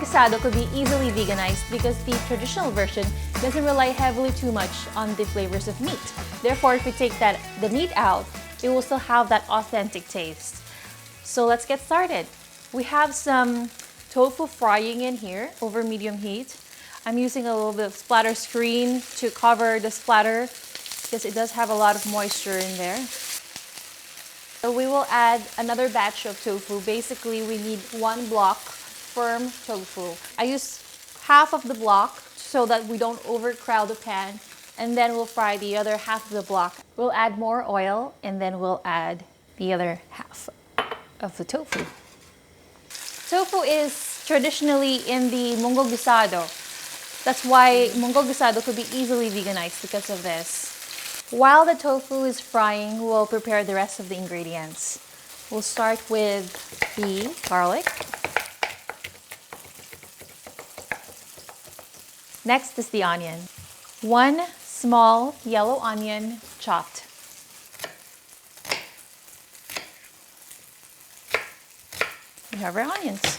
Guisado could be easily veganized because the traditional version doesn't rely heavily too much on the flavors of meat. Therefore, if we take the meat out, it will still have that authentic taste. So let's get started. We have some tofu frying in here over medium heat. I'm using a little bit of splatter screen to cover the splatter because it does have a lot of moisture in there. So we will add another batch of tofu. Basically, we need 1 block firm tofu. I use half of the block so that we don't overcrowd the pan, and then we'll fry the other half of the block. We'll add more oil, and then we'll add the other half of the tofu. Tofu is traditionally in the Munggo Guisado. That's why Munggo Guisado could be easily veganized because of this. While the tofu is frying, we'll prepare the rest of the ingredients. We'll start with the garlic. Next is the onion. 1 small yellow onion chopped. We have our onions.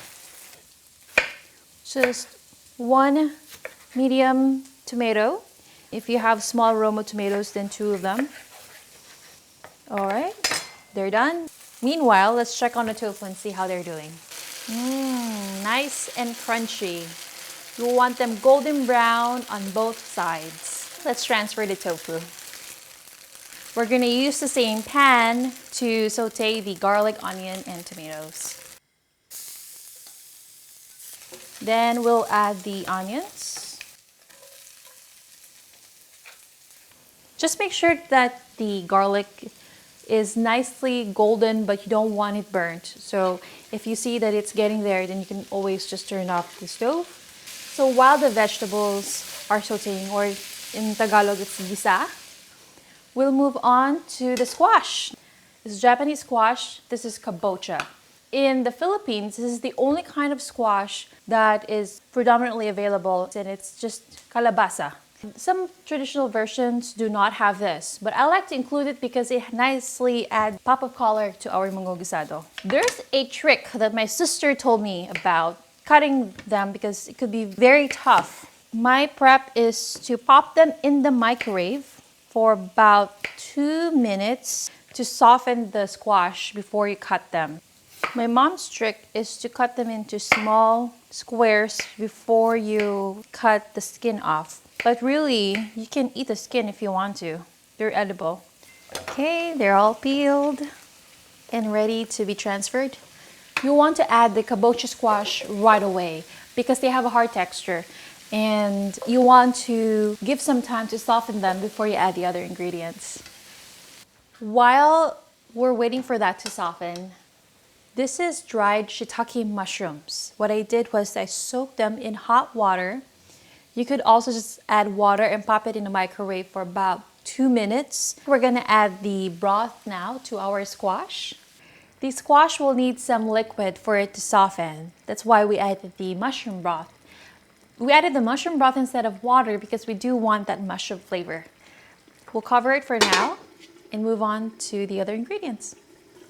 Just 1 medium tomato. If you have small roma tomatoes, then 2 of them. All right, they're done. Meanwhile, let's check on the tofu and see how they're doing. Nice and crunchy. You want them golden brown on both sides. Let's transfer the tofu. We're gonna use the same pan to saute the garlic, onion, and tomatoes. Then we'll add the onions. Just make sure that the garlic is nicely golden, but you don't want it burnt. So if you see that it's getting there, then you can always just turn off the stove. So while the vegetables are sauteing, or in Tagalog it's gee-sah, we'll move on to the squash. This is Japanese squash. This is kabocha. In the Philippines, this is the only kind of squash that is predominantly available, and it's just kalabasa. Some traditional versions do not have this, but I like to include it because it nicely adds pop of color to our Munggo Guisado. There's a trick that my sister told me about cutting them because it could be very tough. My prep is to pop them in the microwave for about 2 minutes to soften the squash before you cut them. My mom's trick is to cut them into small squares before you cut the skin off. But really, you can eat the skin if you want to. They're edible. Okay, they're all peeled and ready to be transferred. You want to add the kabocha squash right away because they have a hard texture. And you want to give some time to soften them before you add the other ingredients. While we're waiting for that to soften, this is dried shiitake mushrooms. What I did was I soaked them in hot water. You could also just add water and pop it in the microwave for about 2 minutes. We're gonna add the broth now to our squash. The squash will need some liquid for it to soften. That's why we added the mushroom broth. We added the mushroom broth instead of water because we do want that mushroom flavor. We'll cover it for now and move on to the other ingredients.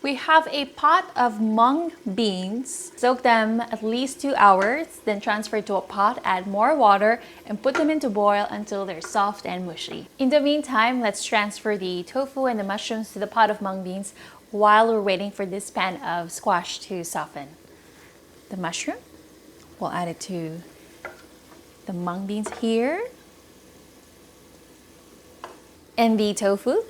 We have a pot of mung beans. Soak them at least 2 hours, then transfer to a pot, add more water, and put them into boil until they're soft and mushy. In the meantime, let's transfer the tofu and the mushrooms to the pot of mung beans while we're waiting for this pan of squash to soften. The mushroom, we'll add it to the mung beans here. And the tofu.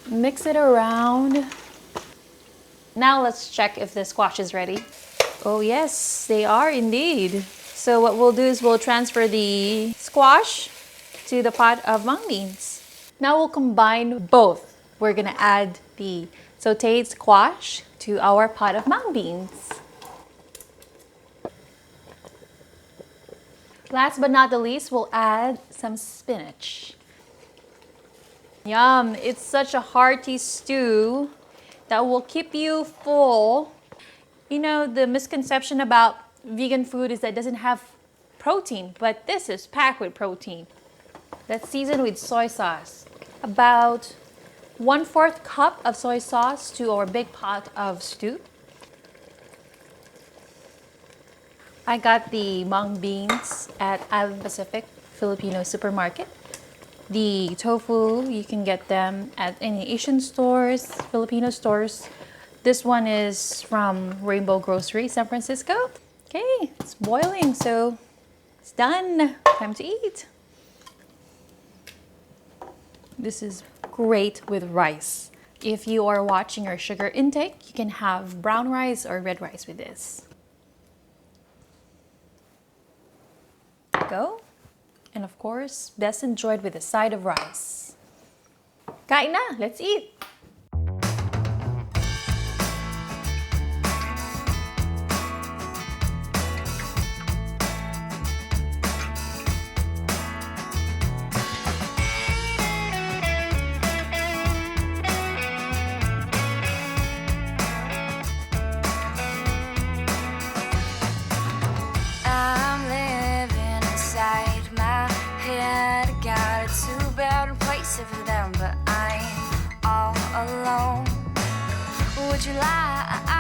Mix it around. Now let's check if the squash is ready. Oh yes, they are indeed. So what we'll do is we'll transfer the squash to the pot of mung beans. Now we'll combine both. We're gonna add the sauteed squash to our pot of mung beans. Last but not the least, we'll add some spinach. Yum! It's such a hearty stew that will keep you full. You know, the misconception about vegan food is that it doesn't have protein, but this is packed with protein. Let's season with soy sauce. About 1/4 cup of soy sauce to our big pot of stew. I got the mung beans at Island Pacific Filipino supermarket. The tofu, you can get them at any Asian stores, Filipino stores. This one is from Rainbow Grocery, San Francisco. Okay, it's boiling, so it's done. Time to eat. This is great with rice. If you are watching your sugar intake, you can have brown rice or red rice with this. Go. And of course, best enjoyed with a side of rice. Kain na! Let's eat! For them, but I'm all alone. Would you lie?